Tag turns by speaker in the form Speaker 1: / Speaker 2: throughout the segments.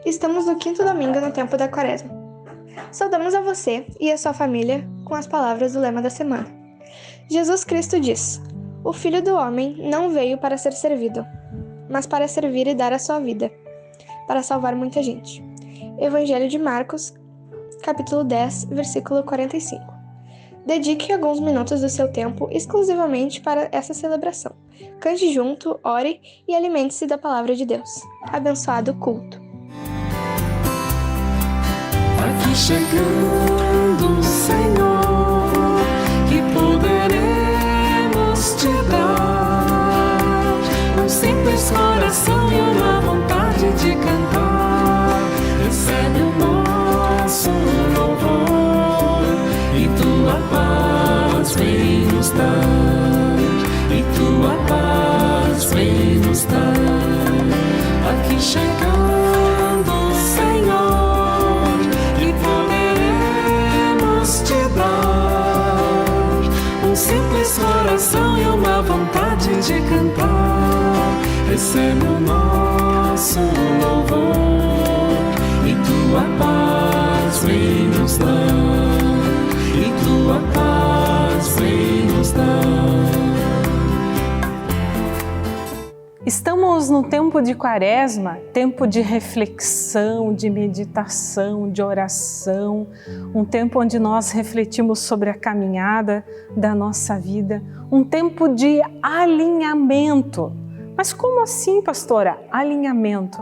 Speaker 1: Estamos no quinto domingo no tempo da Quaresma. Saudamos a você e a sua família com as palavras do lema da semana. Jesus Cristo diz: "O Filho do Homem não veio para ser servido, mas para servir e dar a sua vida, para salvar muita gente." Evangelho de Marcos, capítulo 10, versículo 45. Dedique alguns minutos do seu tempo exclusivamente para essa celebração. Cante junto, ore e alimente-se da palavra de Deus. Abençoado culto.
Speaker 2: Aqui chegando, Senhor, que poderemos te dar um simples coração e uma vontade de cantar. Recebe o nosso louvor e tua paz vem nos dar, e tua paz vem nos dar. Aqui chegando, Senhor, que poderemos te dar um simples coração e uma vontade de cantar. Recebe o nosso louvor e tua paz vem nos dar, e tua paz vem nos dar.
Speaker 3: Estamos no tempo de Quaresma, tempo de reflexão, de meditação, de oração, um tempo onde nós refletimos sobre a caminhada da nossa vida, um tempo de alinhamento. Mas como assim, pastora? Alinhamento.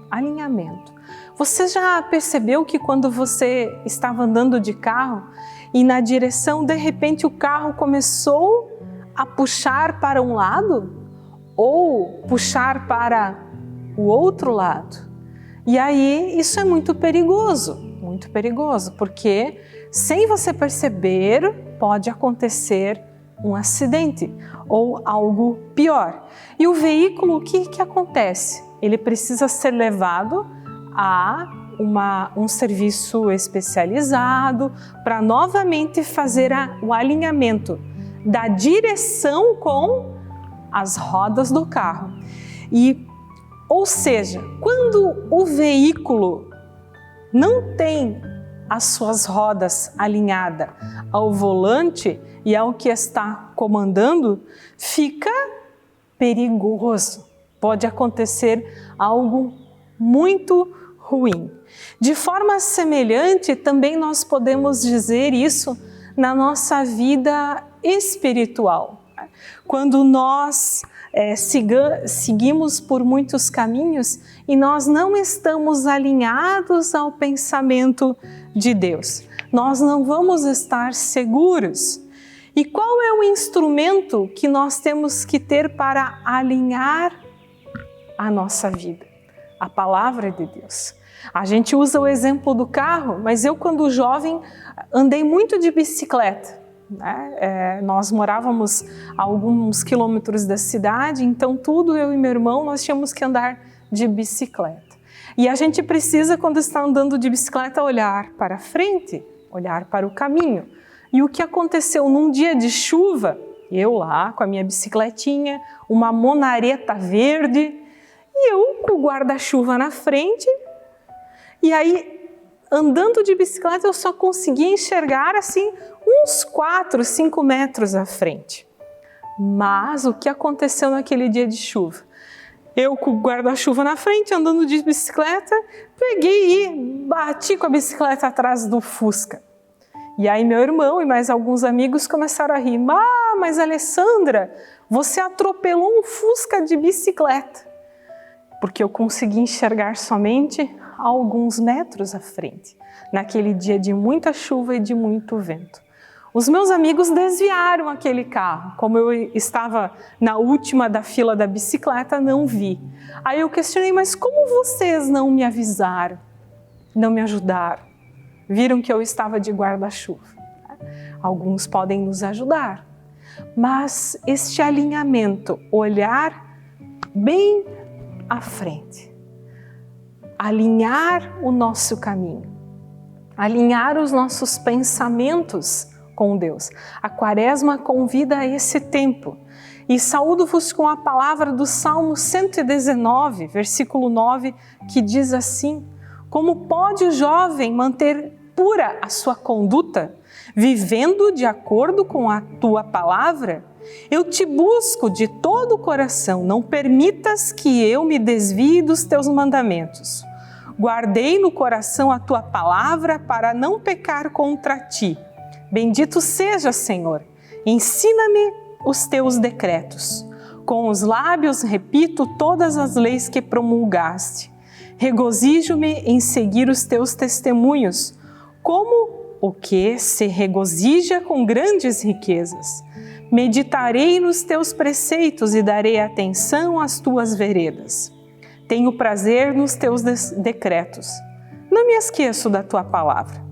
Speaker 3: Alinhamento. Você já percebeu que quando você estava andando de carro e na direção, de repente o carro começou a puxar para um lado? Ou puxar para o outro lado? E aí isso é muito perigoso, porque sem você perceber pode acontecer um acidente ou algo pior. E o veículo, o que acontece? Ele precisa ser levado a um serviço especializado para novamente fazer o alinhamento da direção com as rodas do carro. Ou seja, quando o veículo não tem as suas rodas alinhadas ao volante e ao que está comandando, fica perigoso. Pode acontecer algo muito ruim. De forma semelhante, também nós podemos dizer isso na nossa vida espiritual. Quando nós seguimos por muitos caminhos e nós não estamos alinhados ao pensamento de Deus, nós não vamos estar seguros. E qual é o instrumento que nós temos que ter para alinhar a nossa vida? A palavra de Deus. A gente usa o exemplo do carro, mas eu, quando jovem, andei muito de bicicleta. Nós morávamos a alguns quilômetros da cidade, então eu e meu irmão, nós tínhamos que andar de bicicleta. E a gente precisa, quando está andando de bicicleta, olhar para frente, olhar para o caminho. E o que aconteceu num dia de chuva, eu lá com a minha bicicletinha, uma monareta verde, e eu com o guarda-chuva na frente, e aí andando de bicicleta eu só conseguia enxergar assim uns 4, 5 metros à frente. Mas o que aconteceu naquele dia de chuva? Eu com o guarda-chuva na frente, andando de bicicleta, peguei e bati com a bicicleta atrás do Fusca. E aí meu irmão e mais alguns amigos começaram a rir. Mas Alessandra, você atropelou um Fusca de bicicleta. Porque eu consegui enxergar somente a alguns metros à frente, naquele dia de muita chuva e de muito vento. Os meus amigos desviaram aquele carro. Como eu estava na última da fila da bicicleta, não vi. Aí eu questionei, mas como vocês não me avisaram, não me ajudaram? Viram que eu estava de guarda-chuva. Alguns podem nos ajudar, mas este alinhamento, olhar bem à frente, alinhar o nosso caminho, alinhar os nossos pensamentos com Deus. A Quaresma convida a esse tempo. E saúdo-vos com a palavra do Salmo 119, versículo 9, que diz assim: Como pode o jovem manter pura a sua conduta, vivendo de acordo com a tua palavra? Eu te busco de todo o coração, não permitas que eu me desvie dos teus mandamentos. Guardei no coração a tua palavra para não pecar contra ti. Bendito seja, Senhor, ensina-me os teus decretos. Com os lábios repito todas as leis que promulgaste. Regozijo-me em seguir os teus testemunhos, como o que se regozija com grandes riquezas. Meditarei nos teus preceitos e darei atenção às tuas veredas. Tenho prazer nos teus decretos. Não me esqueço da tua palavra.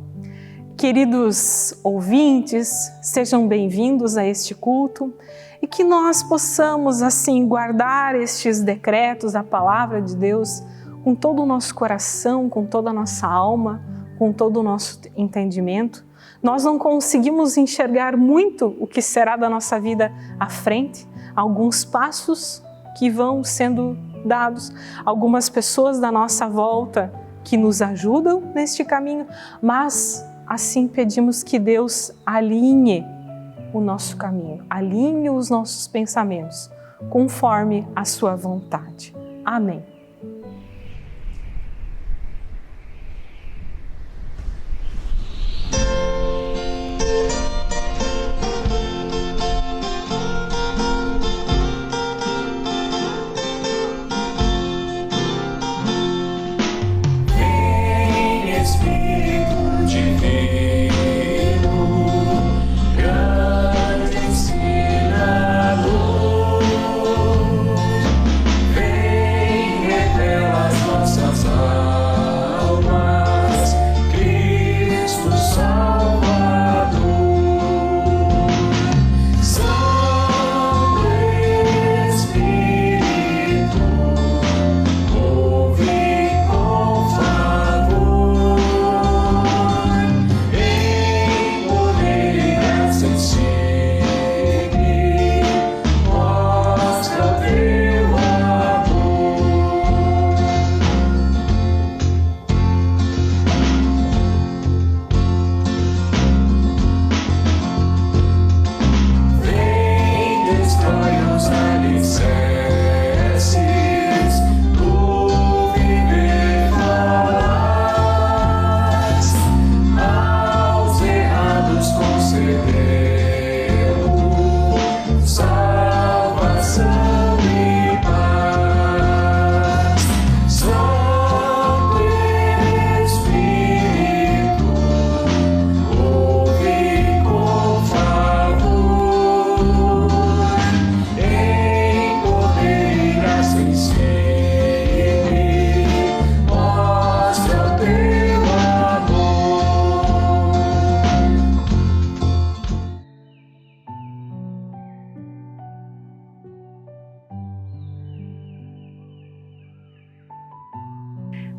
Speaker 3: Queridos ouvintes, sejam bem-vindos a este culto e que nós possamos assim guardar estes decretos, a palavra de Deus, com todo o nosso coração, com toda a nossa alma, com todo o nosso entendimento. Nós não conseguimos enxergar muito o que será da nossa vida à frente, alguns passos que vão sendo dados, algumas pessoas da nossa volta que nos ajudam neste caminho, mas assim pedimos que Deus alinhe o nosso caminho, alinhe os nossos pensamentos conforme a sua vontade. Amém.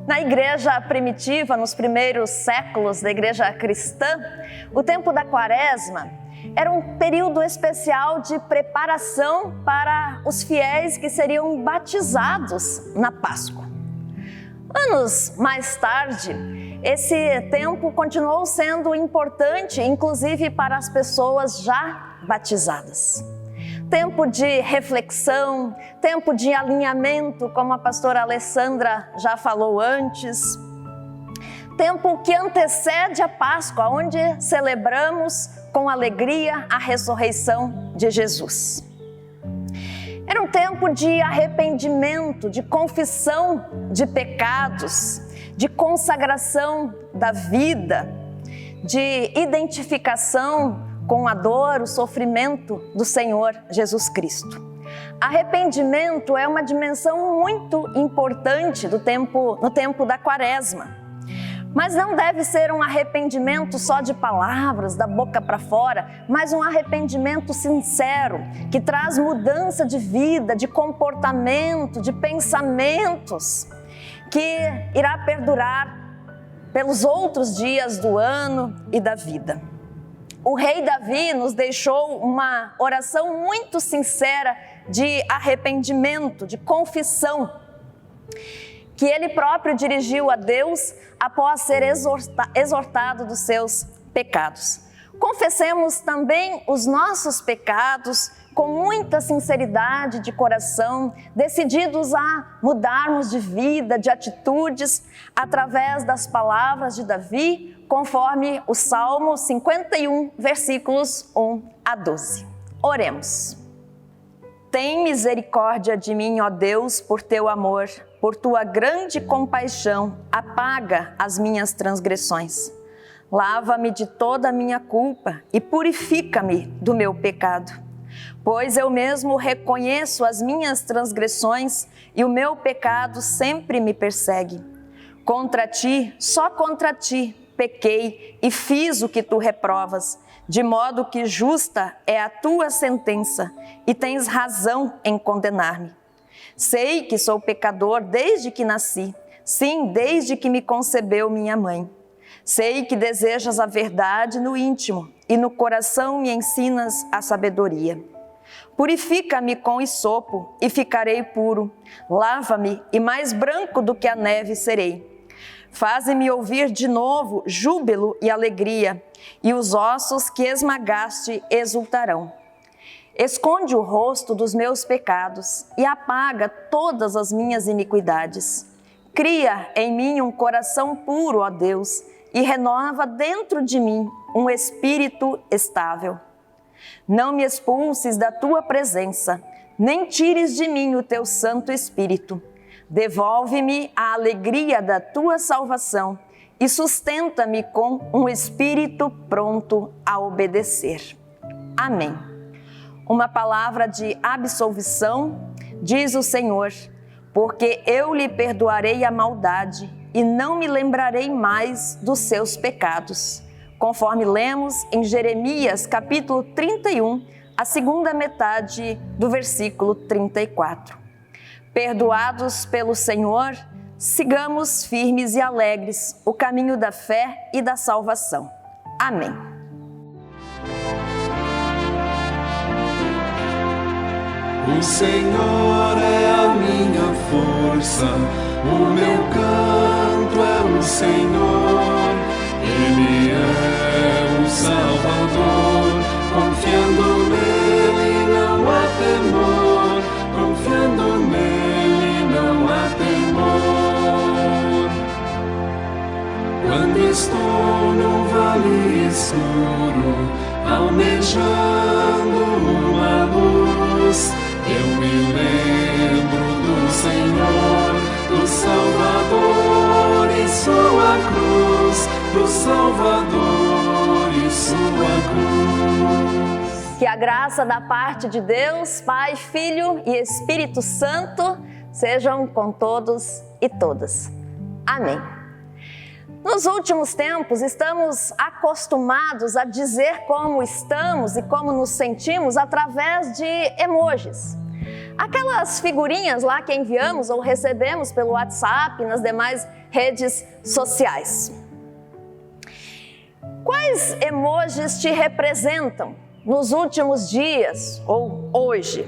Speaker 4: Na igreja primitiva, nos primeiros séculos da igreja cristã, o tempo da Quaresma era um período especial de preparação para os fiéis que seriam batizados na Páscoa. Anos mais tarde, esse tempo continuou sendo importante, inclusive para as pessoas já batizadas. Tempo de reflexão, tempo de alinhamento, como a pastora Alessandra já falou antes. Tempo que antecede a Páscoa, onde celebramos com alegria a ressurreição de Jesus. Era um tempo de arrependimento, de confissão de pecados, de consagração da vida, de identificação com a dor, o sofrimento do Senhor Jesus Cristo. Arrependimento é uma dimensão muito importante no tempo da Quaresma. Mas não deve ser um arrependimento só de palavras, da boca para fora, mas um arrependimento sincero, que traz mudança de vida, de comportamento, de pensamentos, que irá perdurar pelos outros dias do ano e da vida. O rei Davi nos deixou uma oração muito sincera de arrependimento, de confissão, que ele próprio dirigiu a Deus após ser exortado dos seus pecados. Confessemos também os nossos pecados com muita sinceridade de coração, decididos a mudarmos de vida, de atitudes, através das palavras de Davi, conforme o Salmo 51, versículos 1 a 12. Oremos. Tem misericórdia de mim, ó Deus, por teu amor, por tua grande compaixão, apaga as minhas transgressões. Lava-me de toda a minha culpa e purifica-me do meu pecado. Pois eu mesmo reconheço as minhas transgressões e o meu pecado sempre me persegue. Contra ti, só contra ti, pequei e fiz o que tu reprovas, de modo que justa é a tua sentença e tens razão em condenar-me. Sei que sou pecador desde que nasci, sim, desde que me concebeu minha mãe. Sei que desejas a verdade no íntimo e no coração me ensinas a sabedoria. Purifica-me com hisopo e ficarei puro. Lava-me e mais branco do que a neve serei. Faze-me ouvir de novo júbilo e alegria, e os ossos que esmagaste exultarão. Esconde o rosto dos meus pecados e apaga todas as minhas iniquidades. Cria em mim um coração puro, ó Deus, e renova dentro de mim um espírito estável. Não me expulses da tua presença, nem tires de mim o teu Santo Espírito. Devolve-me a alegria da tua salvação e sustenta-me com um espírito pronto a obedecer. Amém. Uma palavra de absolvição, diz o Senhor, porque eu lhe perdoarei a maldade e não me lembrarei mais dos seus pecados. Conforme lemos em Jeremias capítulo 31, a segunda metade do versículo 34. Perdoados pelo Senhor, sigamos firmes e alegres o caminho da fé e da salvação. Amém.
Speaker 2: O Senhor é a minha força, o meu canto é o Senhor, Ele é o Salvador, confiando nele não há temor, confiando nele não há temor. Quando estou no vale escuro, almejando uma luz, eu me lembro do Senhor, do Salvador e sua cruz, do Salvador e sua cruz.
Speaker 4: Que a graça da parte de Deus, Pai, Filho e Espírito Santo sejam com todos e todas. Amém. Nos últimos tempos, estamos acostumados a dizer como estamos e como nos sentimos através de emojis. Aquelas figurinhas lá que enviamos ou recebemos pelo WhatsApp e nas demais redes sociais. Quais emojis te representam nos últimos dias ou hoje?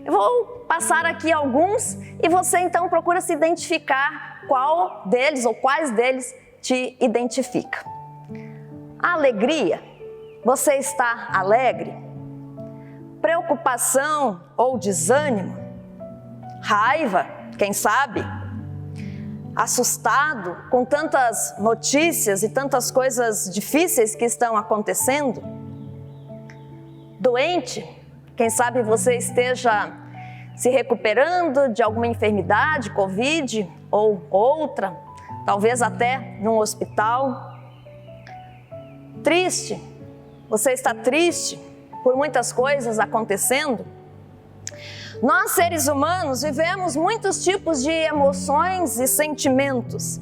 Speaker 4: Eu vou passar aqui alguns e você então procura se identificar qual deles ou quais deles te identifica. Alegria, você está alegre? Preocupação ou desânimo? Raiva, quem sabe? Assustado com tantas notícias e tantas coisas difíceis que estão acontecendo? Doente, quem sabe você esteja se recuperando de alguma enfermidade, Covid ou outra, talvez até num hospital. Triste, você está triste por muitas coisas acontecendo? Nós, seres humanos, vivemos muitos tipos de emoções e sentimentos.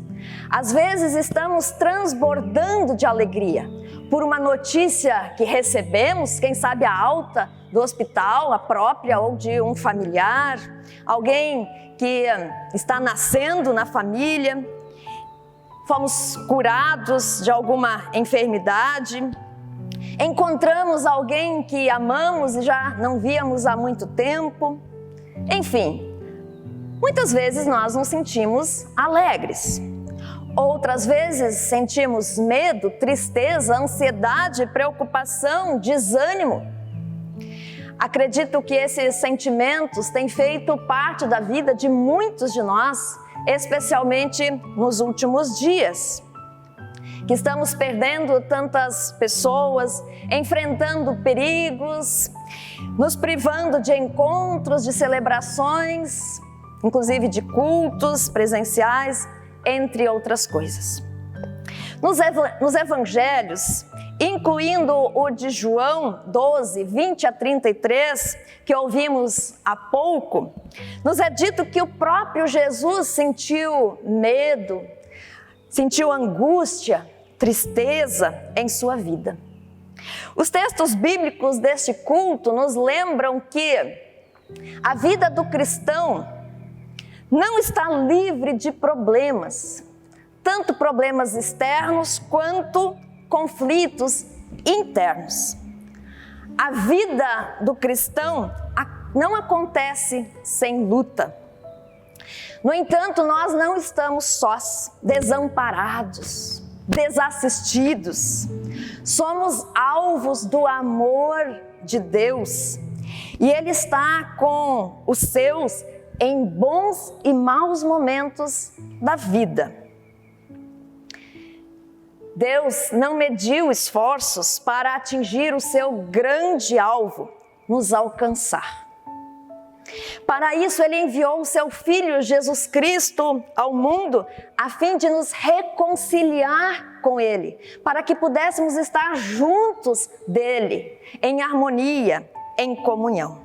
Speaker 4: Às vezes estamos transbordando de alegria por uma notícia que recebemos, quem sabe a alta do hospital, a própria ou de um familiar, alguém que está nascendo na família, fomos curados de alguma enfermidade, encontramos alguém que amamos e já não víamos há muito tempo. Enfim, Muitas vezes nós nos sentimos alegres. Outras vezes sentimos medo, tristeza, ansiedade, preocupação, desânimo. Acredito que esses sentimentos têm feito parte da vida de muitos de nós, especialmente nos últimos dias, que estamos perdendo tantas pessoas, enfrentando perigos, nos privando de encontros, de celebrações, inclusive de cultos presenciais, entre outras coisas. Nos evangelhos, incluindo o de João 12, 20 a 33, que ouvimos há pouco, nos é dito que o próprio Jesus sentiu medo, sentiu angústia, tristeza em sua vida. Os textos bíblicos deste culto nos lembram que a vida do cristão não está livre de problemas, tanto problemas externos quanto conflitos internos. A vida do cristão não acontece sem luta. No entanto, nós não estamos sós, desamparados, desassistidos. Somos alvos do amor de Deus e Ele está com os seus em bons e maus momentos da vida. Deus não mediu esforços para atingir o seu grande alvo, nos alcançar. Para isso, Ele enviou o seu Filho Jesus Cristo ao mundo, a fim de nos reconciliar com Ele, para que pudéssemos estar juntos dEle, em harmonia, em comunhão.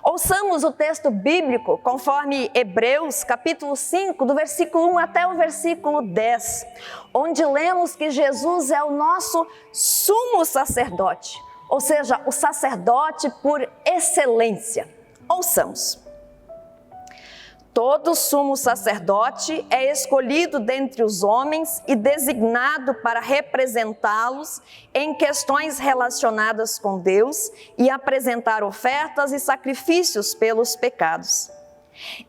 Speaker 4: Ouçamos o texto bíblico conforme Hebreus capítulo 5, do versículo 1 até o versículo 10, onde lemos que Jesus é o nosso sumo sacerdote, ou seja, o sacerdote por excelência. Ouçamos. Todo sumo sacerdote é escolhido dentre os homens e designado para representá-los em questões relacionadas com Deus e apresentar ofertas e sacrifícios pelos pecados.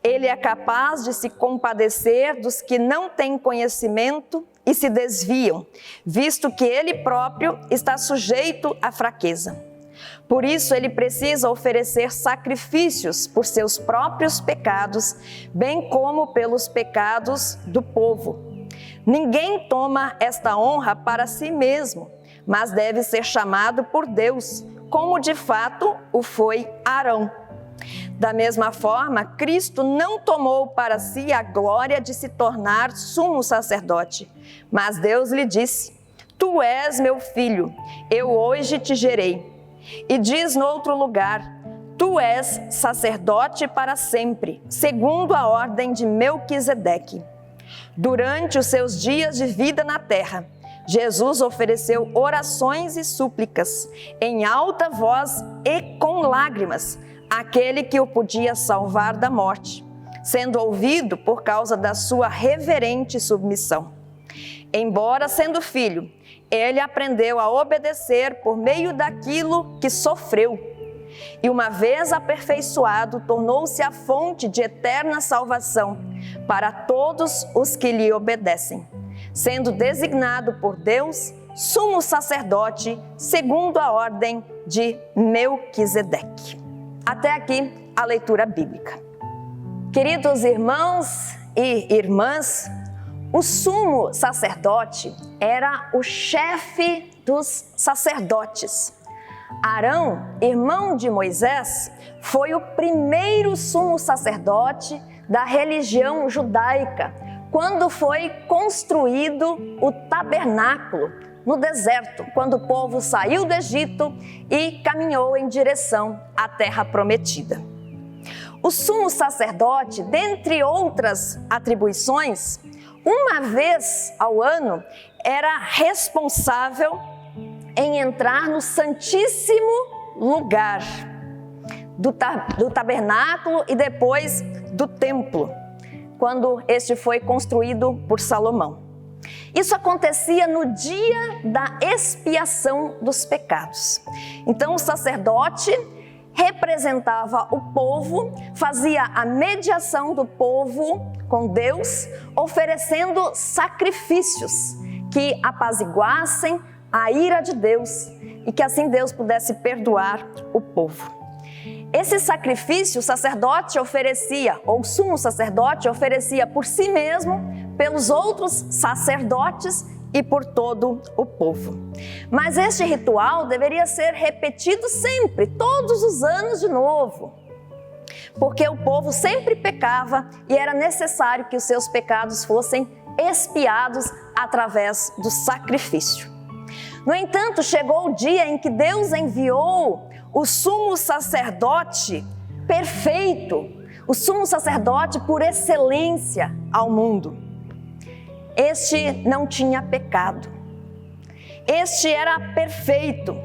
Speaker 4: Ele é capaz de se compadecer dos que não têm conhecimento e se desviam, visto que ele próprio está sujeito à fraqueza. Por isso, ele precisa oferecer sacrifícios por seus próprios pecados, bem como pelos pecados do povo. Ninguém toma esta honra para si mesmo, mas deve ser chamado por Deus, como de fato o foi Arão. Da mesma forma, Cristo não tomou para si a glória de se tornar sumo sacerdote, mas Deus lhe disse: Tu és meu filho, eu hoje te gerei. E diz no outro lugar: Tu és sacerdote para sempre, segundo a ordem de Melquisedeque. Durante os seus dias de vida na terra, Jesus ofereceu orações e súplicas, em alta voz e com lágrimas, àquele que o podia salvar da morte, sendo ouvido por causa da sua reverente submissão. Embora sendo filho, ele aprendeu a obedecer por meio daquilo que sofreu. E uma vez aperfeiçoado, tornou-se a fonte de eterna salvação para todos os que lhe obedecem, sendo designado por Deus sumo sacerdote segundo a ordem de Melquisedeque. Até aqui a leitura bíblica. Queridos irmãos e irmãs, o sumo sacerdote era o chefe dos sacerdotes. Arão, irmão de Moisés, foi o primeiro sumo sacerdote da religião judaica, quando foi construído o tabernáculo no deserto, quando o povo saiu do Egito e caminhou em direção à terra prometida. O sumo sacerdote, dentre outras atribuições, uma vez ao ano, era responsável em entrar no santíssimo lugar do tabernáculo e depois do templo, quando este foi construído por Salomão. Isso acontecia no dia da expiação dos pecados. Então o sacerdote representava o povo, fazia a mediação do povo com Deus, oferecendo sacrifícios que apaziguassem a ira de Deus e que assim Deus pudesse perdoar o povo. Esse sacrifício o sacerdote oferecia, ou o sumo sacerdote oferecia por si mesmo, pelos outros sacerdotes e por todo o povo. Mas este ritual deveria ser repetido sempre, todos os anos de novo, porque o povo sempre pecava e era necessário que os seus pecados fossem expiados através do sacrifício. No entanto, chegou o dia em que Deus enviou o sumo sacerdote perfeito, o sumo sacerdote por excelência ao mundo. Este não tinha pecado, este era perfeito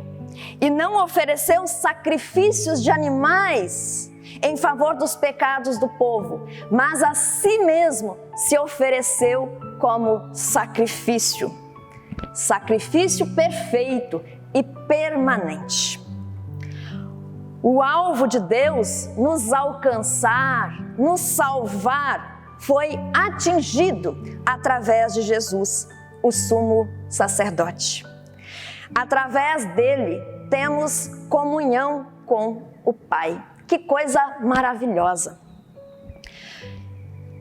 Speaker 4: e não ofereceu sacrifícios de animais em favor dos pecados do povo, mas a si mesmo se ofereceu como sacrifício perfeito e permanente. O alvo de Deus nos alcançar, nos salvar, foi atingido através de Jesus, o sumo sacerdote. Através dele, temos comunhão com o Pai. Que coisa maravilhosa!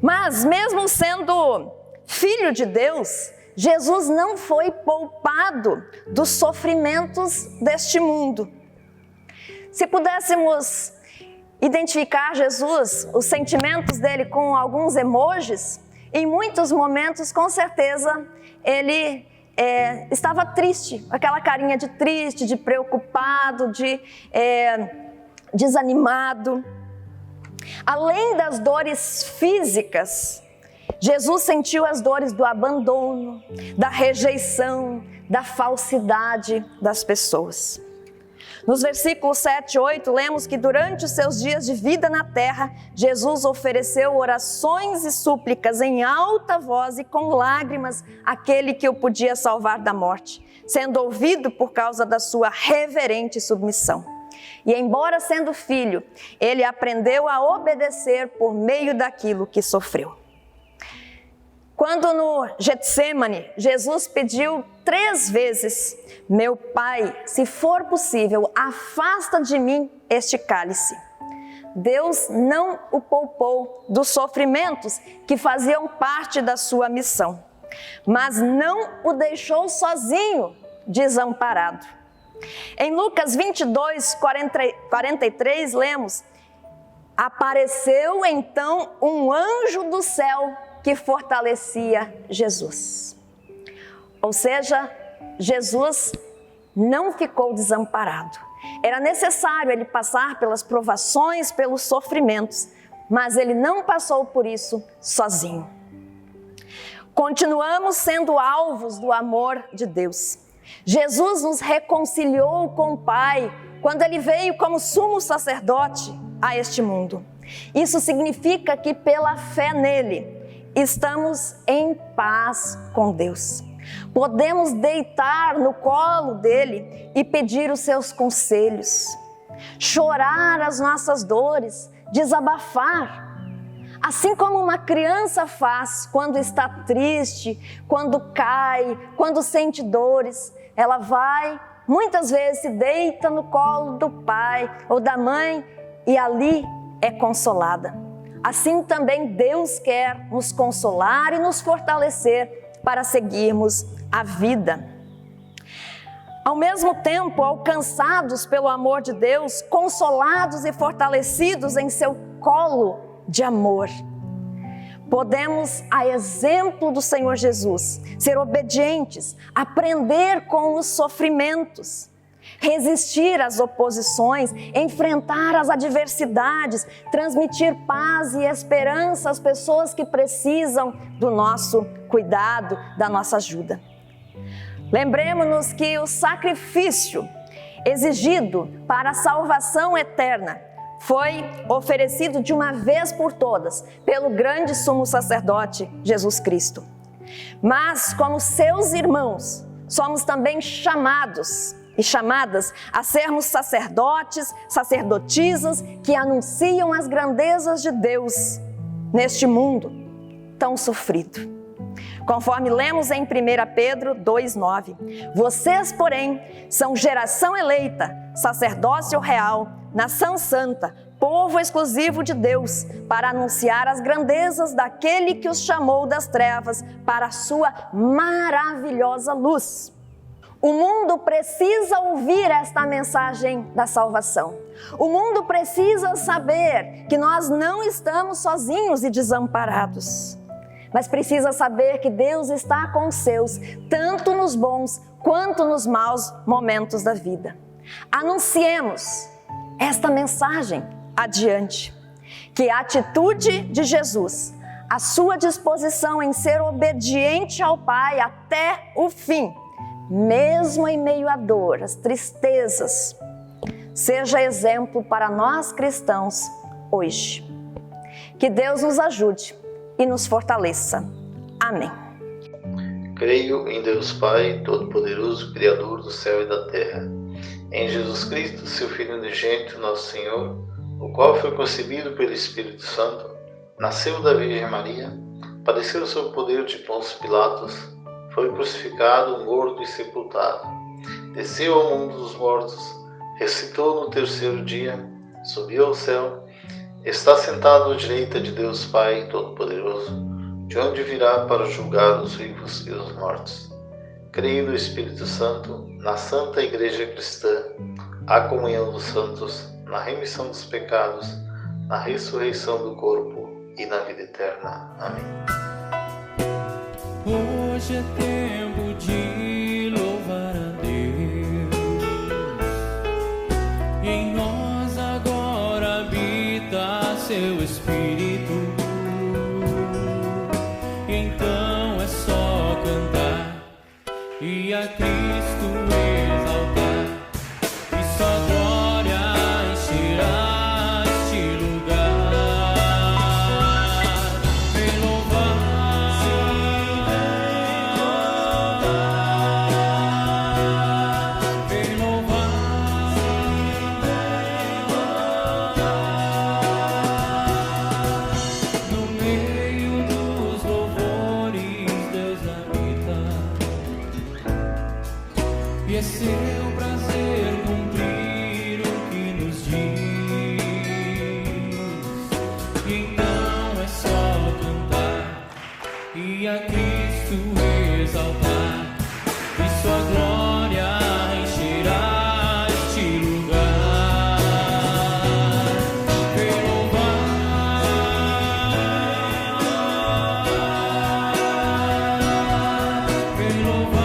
Speaker 4: Mas, mesmo sendo filho de Deus, Jesus não foi poupado dos sofrimentos deste mundo. Se pudéssemos identificar Jesus, os sentimentos dele com alguns emojis, em muitos momentos, com certeza, ele estava triste, aquela carinha de triste, de preocupado, de desanimado. Além das dores físicas, Jesus sentiu as dores do abandono, da rejeição, da falsidade das pessoas. Nos versículos 7 e 8, lemos que durante os seus dias de vida na terra, Jesus ofereceu orações e súplicas em alta voz e com lágrimas àquele que o podia salvar da morte, sendo ouvido por causa da sua reverente submissão. E embora sendo filho, ele aprendeu a obedecer por meio daquilo que sofreu. Quando no Getsemane, Jesus pediu 3 vezes: meu Pai, se for possível, afasta de mim este cálice. Deus não o poupou dos sofrimentos que faziam parte da sua missão, mas não o deixou sozinho, desamparado. Em Lucas 22, 43, lemos: apareceu então um anjo do céu que fortalecia Jesus. Ou seja, Jesus não ficou desamparado. Era necessário ele passar pelas provações, pelos sofrimentos, mas ele não passou por isso sozinho. Continuamos sendo alvos do amor de Deus. Jesus nos reconciliou com o Pai quando ele veio como sumo sacerdote a este mundo. Isso significa que pela fé nele, estamos em paz com Deus. Podemos deitar no colo dele e pedir os seus conselhos, chorar as nossas dores, desabafar, assim como uma criança faz quando está triste, quando cai, quando sente dores. Ela vai, muitas vezes se deita no colo do pai ou da mãe e ali é consolada. Assim também Deus quer nos consolar e nos fortalecer para seguirmos a vida. Ao mesmo tempo, alcançados pelo amor de Deus, consolados e fortalecidos em seu colo de amor, podemos, a exemplo do Senhor Jesus, ser obedientes, aprender com os sofrimentos, resistir às oposições, enfrentar as adversidades, transmitir paz e esperança às pessoas que precisam do nosso cuidado, da nossa ajuda. Lembremos-nos que o sacrifício exigido para a salvação eterna foi oferecido de uma vez por todas pelo grande sumo sacerdote Jesus Cristo. Mas, como seus irmãos, somos também chamados e chamadas a sermos sacerdotes, sacerdotisas que anunciam as grandezas de Deus neste mundo tão sofrido. Conforme lemos em 1 Pedro 2,9, vocês, porém, são geração eleita, sacerdócio real, nação santa, povo exclusivo de Deus, para anunciar as grandezas daquele que os chamou das trevas para a sua maravilhosa luz. O mundo precisa ouvir esta mensagem da salvação. O mundo precisa saber que nós não estamos sozinhos e desamparados, mas precisa saber que Deus está com os seus, tanto nos bons quanto nos maus momentos da vida. Anunciemos esta mensagem adiante, que a atitude de Jesus, a sua disposição em ser obediente ao Pai até o fim, mesmo em meio à dor, às tristezas, seja exemplo para nós cristãos hoje. Que Deus nos ajude e nos fortaleça. Amém.
Speaker 5: Creio em Deus Pai, Todo-Poderoso, Criador do céu e da terra, em Jesus Cristo, seu Filho unigênito, nosso Senhor, o qual foi concebido pelo Espírito Santo, nasceu da Virgem Maria, padeceu sob o poder de Pôncio Pilatos, foi crucificado, morto e sepultado. Desceu ao mundo dos mortos, ressuscitou no terceiro dia, subiu ao céu, está sentado à direita de Deus Pai Todo-Poderoso, de onde virá para julgar os vivos e os mortos. Creio no Espírito Santo, na Santa Igreja Cristã, a comunhão dos santos, na remissão dos pecados, na ressurreição do corpo e na vida eterna. Amém.
Speaker 2: Hoje é tempo de louvar a Deus, e em nós agora habita seu Espírito. Então é só cantar e a Cristo exaltar, e só glória encherá este lugar. Vem louvar. E é seu prazer cumprir o que nos diz. Então é só cantar e a Cristo exaltar, e sua glória encherá este lugar. Vem louvar, vem louvar.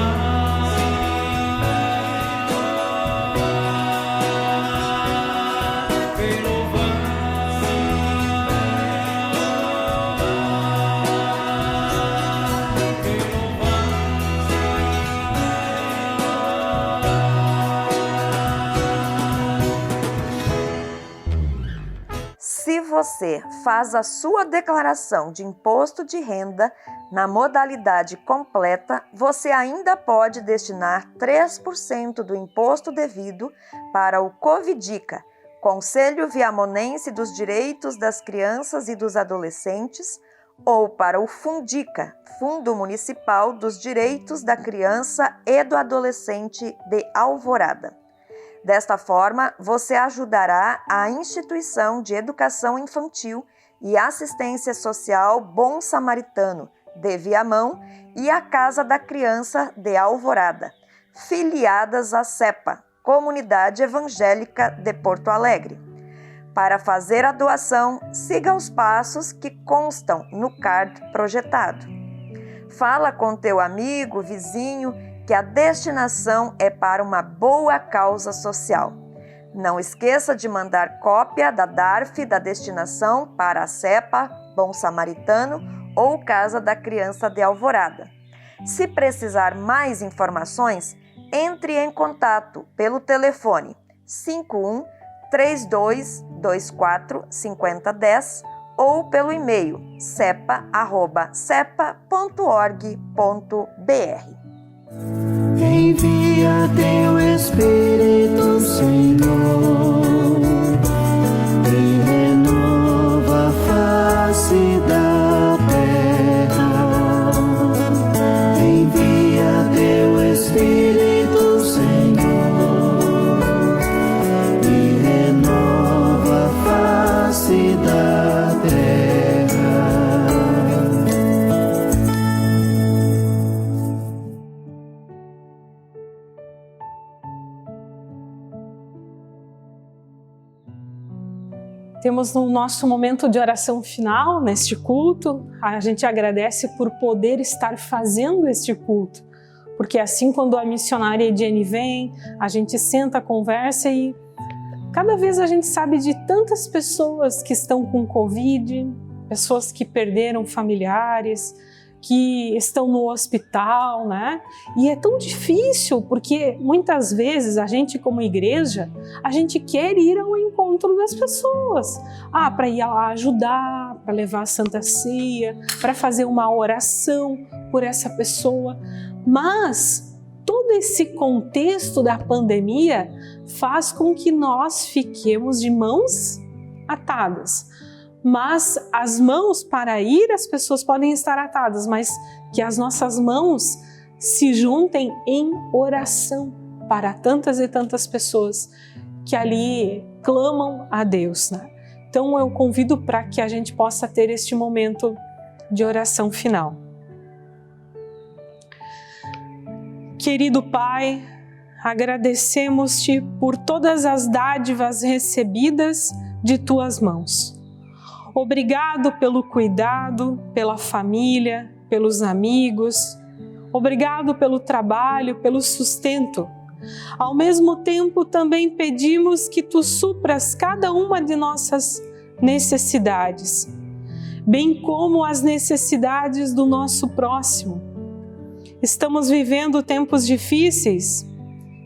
Speaker 4: Se você faz a sua declaração de imposto de renda na modalidade completa, você ainda pode destinar 3% do imposto devido para o Covidica, Conselho Viamonense dos Direitos das Crianças e dos Adolescentes, ou para o Fundica, Fundo Municipal dos Direitos da Criança e do Adolescente de Alvorada. Desta forma, você ajudará a Instituição de Educação Infantil e Assistência Social Bom Samaritano, de Viamão, e a Casa da Criança de Alvorada, filiadas à CEPA, Comunidade Evangélica de Porto Alegre. Para fazer a doação, siga os passos que constam no card projetado. Fala com teu amigo, vizinho, que a destinação é para uma boa causa social. Não esqueça de mandar cópia da DARF da destinação para a CEPA, Bom Samaritano ou Casa da Criança de Alvorada. Se precisar mais informações, entre em contato pelo telefone 51 3224 5010 ou pelo e-mail cepa@cepa.org.br.
Speaker 6: Envia teu Espírito, Senhor, e renova a face da terra. Envia teu Espírito, Senhor, e renova a face da terra.
Speaker 3: Temos no nosso momento de oração final, neste culto, a gente agradece por poder estar fazendo este culto, porque assim quando a missionária Ediane vem, a gente senta, conversa e cada vez a gente sabe de tantas pessoas que estão com Covid, pessoas que perderam familiares, que estão no hospital, né? E é tão difícil porque muitas vezes a gente como igreja, a gente quer ir ao encontro das pessoas. Para ir lá ajudar, para levar a Santa Ceia, para fazer uma oração por essa pessoa. Mas todo esse contexto da pandemia faz com que nós fiquemos de mãos atadas. Mas as mãos para ir, as pessoas podem estar atadas, mas que as nossas mãos se juntem em oração para tantas e tantas pessoas que ali clamam a Deus, né? Então eu convido para que a gente possa ter este momento de oração final. Querido Pai, agradecemos-te por todas as dádivas recebidas de tuas mãos. Obrigado pelo cuidado, pela família, pelos amigos. Obrigado pelo trabalho, pelo sustento. Ao mesmo tempo, também pedimos que tu supras cada uma de nossas necessidades, bem como as necessidades do nosso próximo. Estamos vivendo tempos difíceis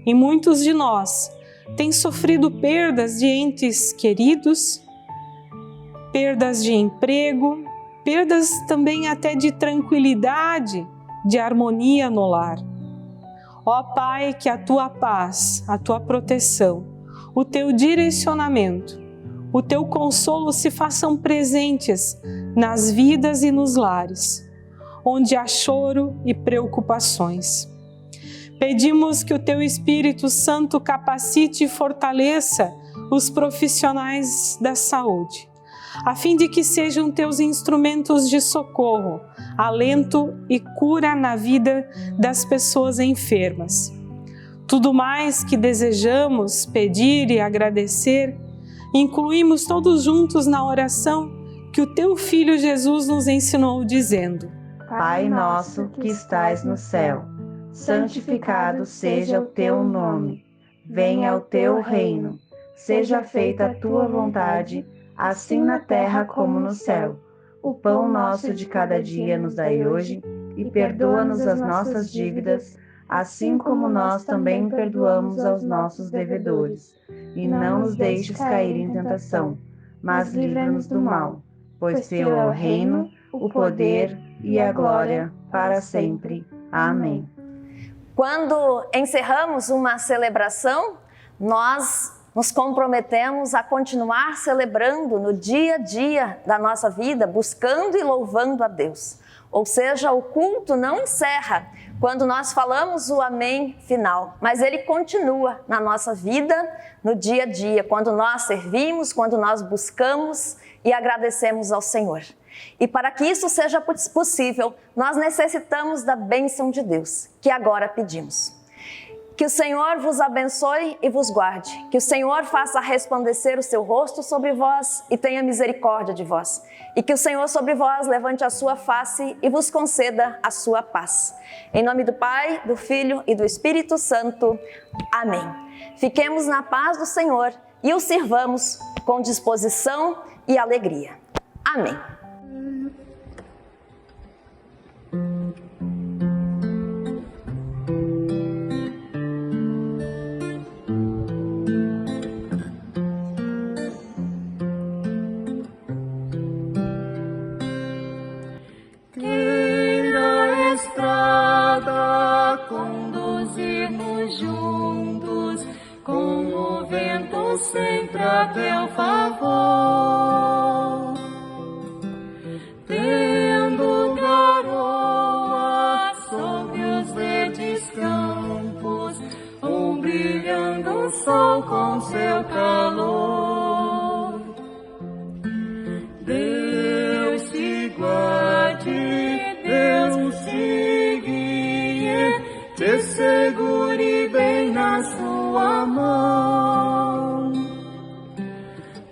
Speaker 3: e muitos de nós têm sofrido perdas de entes queridos, perdas de emprego, perdas também até de tranquilidade, de harmonia no lar. Ó Pai, que a tua paz, a tua proteção, o teu direcionamento, o teu consolo se façam presentes nas vidas e nos lares, onde há choro e preocupações. Pedimos que o teu Espírito Santo capacite e fortaleça os profissionais da saúde, a fim de que sejam teus instrumentos de socorro, alento e cura na vida das pessoas enfermas. Tudo mais que desejamos pedir e agradecer, incluímos todos juntos na oração que o teu Filho Jesus nos ensinou dizendo:
Speaker 7: Pai nosso que estais no céu, santificado seja o teu nome. Venha o teu reino. Seja feita a tua vontade, assim na terra como no céu. O pão nosso de cada dia nos dai hoje, e perdoa-nos as nossas dívidas, assim como nós também perdoamos aos nossos devedores. E não nos deixes cair em tentação, mas livra-nos do mal, pois teu é o reino, o poder e a glória para sempre. Amém.
Speaker 4: Quando encerramos uma celebração, nós nos comprometemos a continuar celebrando no dia a dia da nossa vida, buscando e louvando a Deus. Ou seja, o culto não encerra quando nós falamos o amém final, mas ele continua na nossa vida, no dia a dia, quando nós servimos, quando nós buscamos e agradecemos ao Senhor. E para que isso seja possível, nós necessitamos da bênção de Deus, que agora pedimos. Que o Senhor vos abençoe e vos guarde. Que o Senhor faça resplandecer o seu rosto sobre vós e tenha misericórdia de vós. E que o Senhor sobre vós levante a sua face e vos conceda a sua paz. Em nome do Pai, do Filho e do Espírito Santo. Amém. Fiquemos na paz do Senhor e o sirvamos com disposição e alegria. Amém.
Speaker 6: Quem na estrada com
Speaker 2: a teu favor. Tendo garoa sobre os verdes campos, brilhando o sol com seu calor. Deus te guarde, Deus te guie, te segure bem na sua mão.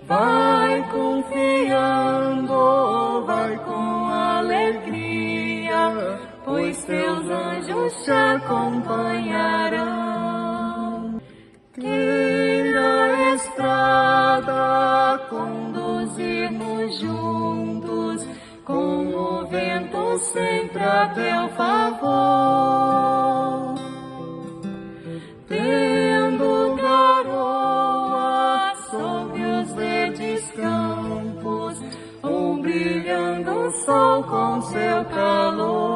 Speaker 2: Vai confiando, vai com alegria, pois teus anjos te acompanharão. Queira a estrada conduzir-nos juntos, com o vento sempre a teu favor. Tendo garoa sobre os verdes campos, brilhando o sol com seu calor.